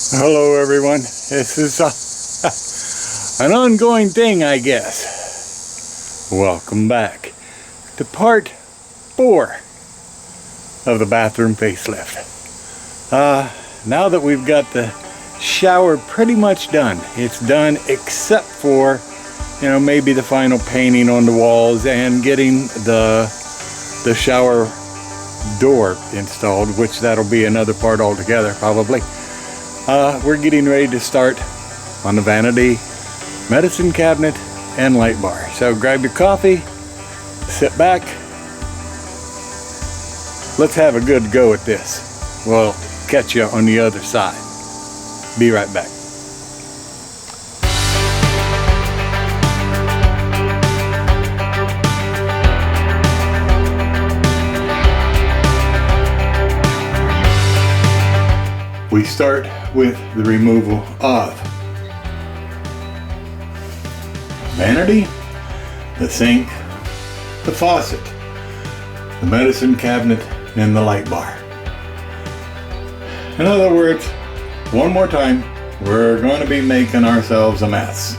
Hello everyone, this is an ongoing thing, I guess. Welcome back to part 4 of the bathroom facelift. Now that we've got the shower pretty much done, it's done except for, you know, maybe the final painting on the walls and getting the shower door installed, which that'll be another part altogether probably. We're getting ready to start on the vanity, medicine cabinet, and light bar. So grab your coffee, sit back, let's have a good go at this. We'll catch you on the other side. Be right back. We start with the removal of vanity, the sink, the faucet, the medicine cabinet, and the light bar. In other words, one more time, we're going to be making ourselves a mess.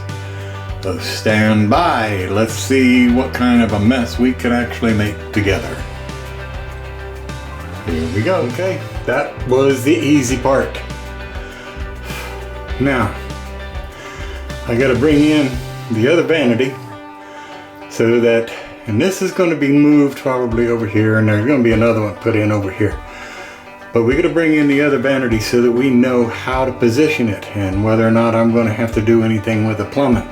So stand by. Let's see what kind of a mess we could actually make together. Here we go. Okay, that was the easy part. Now, I got to bring in the other vanity so that, and this is going to be moved probably over here, and there's going to be another one put in over here. But we got to bring in the other vanity so that we know how to position it and whether or not I'm going to have to do anything with the plumbing.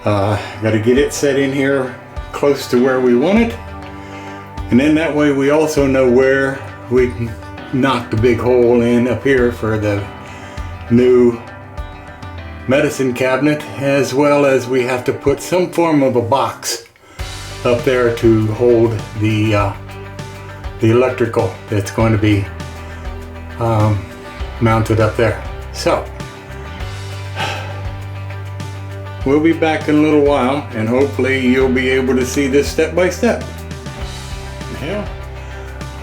Got to get it set in here close to where we want it. And then that way we also know where we can knock the big hole in up here for the new medicine cabinet, as well as we have to put some form of a box up there to hold the electrical that's going to be mounted up there. So we'll be back in a little while, and hopefully you'll be able to see this step by step. Yeah,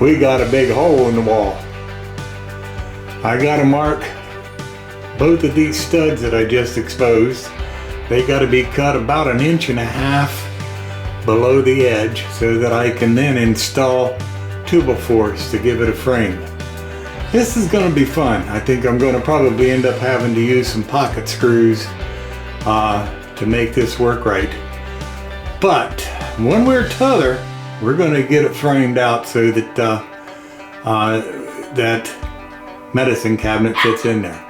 we got a big hole in the wall. I got to mark both of these studs that I just exposed. They got to be cut about 1.5 inches below the edge so that I can then install two-by-fours to give it a frame. This is going to be fun. I think I'm going to probably end up having to use some pocket screws to make this work right. But one way or t'other, we're going to get it framed out so that that medicine cabinet fits in there.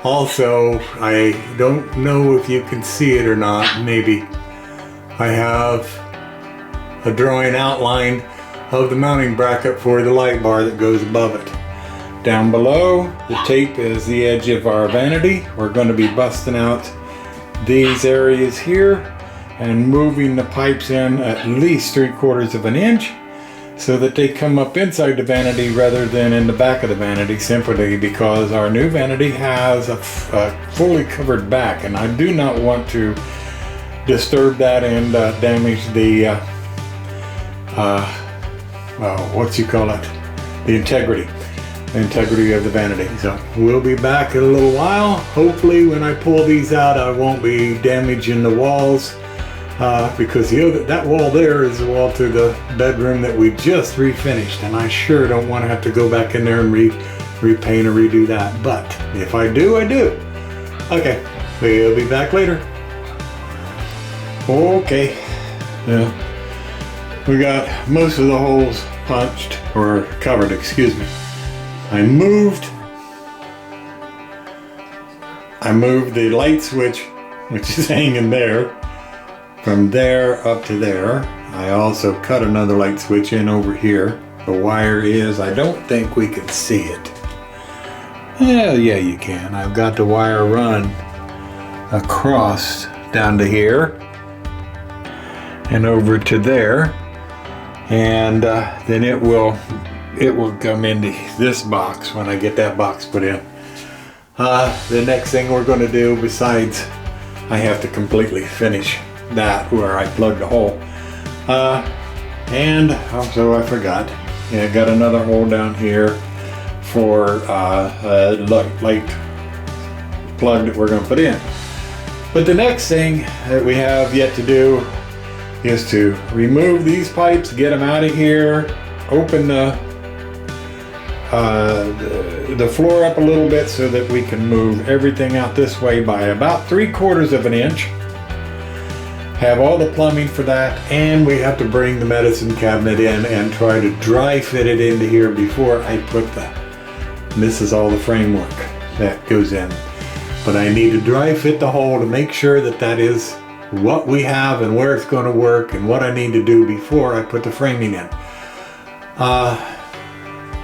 Also, I don't know if you can see it or not. Maybe I have a drawing outline of the mounting bracket for the light bar that goes above it. Down below, the tape is the edge of our vanity. We're going to be busting out these areas here and moving the pipes in at least 3/4 inch so that they come up inside the vanity rather than in the back of the vanity, simply because our new vanity has a fully covered back, and I do not want to disturb that and damage the the integrity of the vanity. So we'll be back in a little while. Hopefully when I pull these out, I won't be damaging the walls. Because that wall there is the wall to the bedroom that we just refinished, and I sure don't want to have to go back in there and repaint or redo that. But if I do, I do. Okay, we'll be back later. Okay, yeah, we got most of the holes punched, or covered, excuse me. I moved the light switch, which is hanging there, from there up to there. I also cut another light switch in over here. The wire is, I don't think we can see it. Yeah, you can. I've got the wire run across down to here and over to there, and then it will come into this box when I get that box put in. The next thing we're going to do, besides I have to completely finish that where I plugged the hole, and also I forgot, yeah, got another hole down here for light plug that we're going to put in. But the next thing that we have yet to do is to remove these pipes, get them out of here, open the floor up a little bit so that we can move everything out this way by about 3/4 of an inch. Have all the plumbing for that, and we have to bring the medicine cabinet in and try to dry fit it into here before I put this is all the framework that goes in. But I need to dry fit the hole to make sure that that is what we have and where it's going to work and what I need to do before I put the framing in.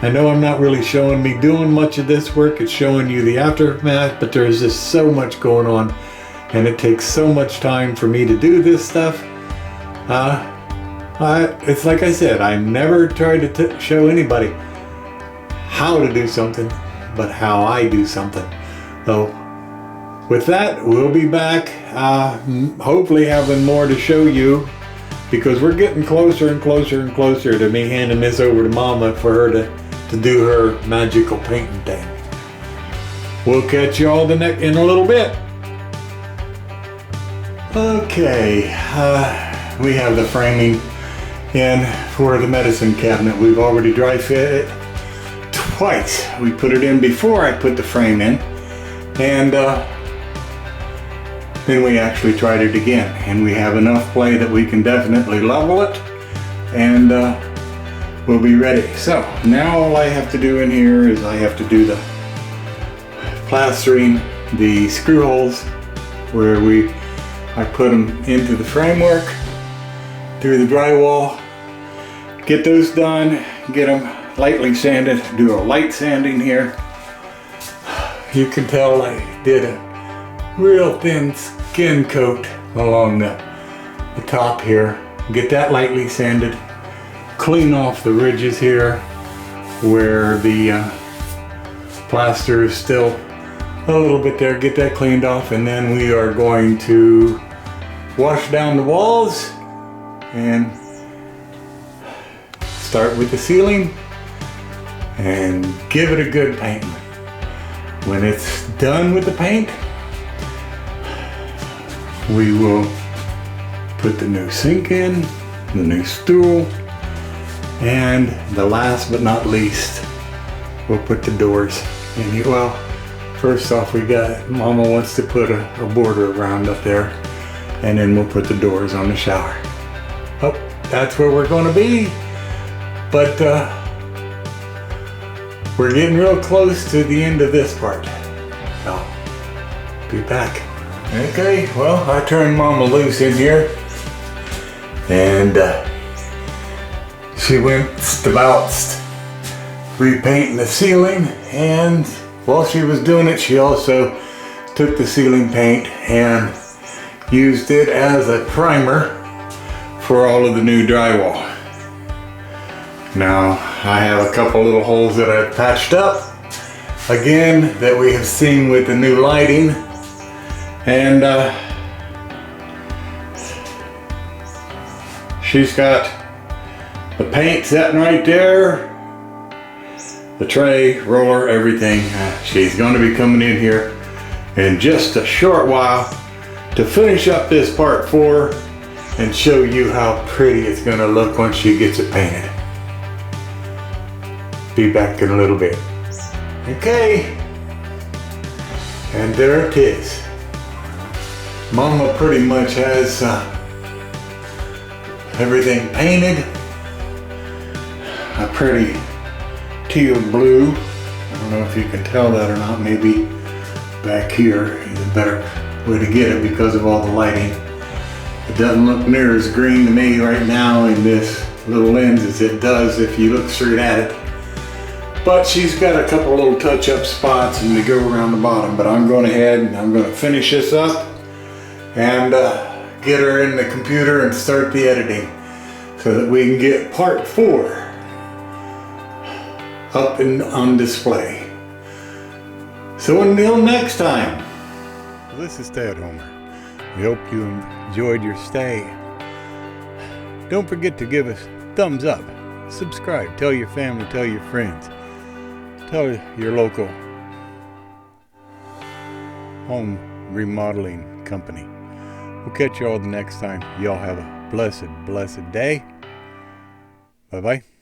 I know I'm not really showing me doing much of this work, it's showing you the aftermath, but there's just so much going on and it takes so much time for me to do this stuff. It's like I said, I never tried to show anybody how to do something, but how I do something. So with that, we'll be back, hopefully having more to show you, because we're getting closer and closer and closer to me handing this over to Mama for her to do her magical painting thing. We'll catch you all in a little bit. Okay, we have the framing in for the medicine cabinet. We've already dry fit it twice. We put it in before I put the frame in, and then we actually tried it again, and we have enough play that we can definitely level it, and we'll be ready. So now all I have to do in here is I have to do the plastering the screw holes where I put them into the framework through the drywall, get those done, get them lightly sanded, do a light sanding here. You can tell I did a real thin skin coat along the top here. Get that lightly sanded, clean off the ridges here where the plaster is still a little bit there, get that cleaned off, and then we are going to wash down the walls and start with the ceiling and give it a good paint. When it's done with the paint, we will put the new sink in, the new stool, and the last but not least, we'll put the doors in. Well, first off, Mama wants to put a border around up there, and then we'll put the doors on the shower. Oh, that's where we're going to be, but we're getting real close to the end of this part. I'll be back. Okay, well, I turned Mama loose in here, and she went about repainting the ceiling, and while she was doing it, she also took the ceiling paint and used it as a primer for all of the new drywall. Now, I have a couple little holes that I've patched up, again, that we have seen with the new lighting. And she's got the paint setting right there, the tray, roller, everything. She's going to be coming in here in just a short while to finish up this part 4 and show you how pretty it's going to look once she gets it painted. Be back in a little bit. Okay, and there it is. Mama pretty much has everything painted. A pretty teal blue. I don't know if you can tell that or not. Maybe back here is a better way to get it because of all the lighting. It doesn't look near as green to me right now in this little lens as it does if you look straight at it. But she's got a couple little touch-up spots and to go around the bottom. But I'm going ahead and I'm going to finish this up and get her in the computer and start the editing so that we can get part 4 up and on display. So until next time. This is Ted Homer. We hope you enjoyed your stay. Don't forget to give us thumbs up, subscribe, tell your family, tell your friends. tell your local home remodeling company. We'll catch you all the next time. Y'all have a blessed day. Bye-bye.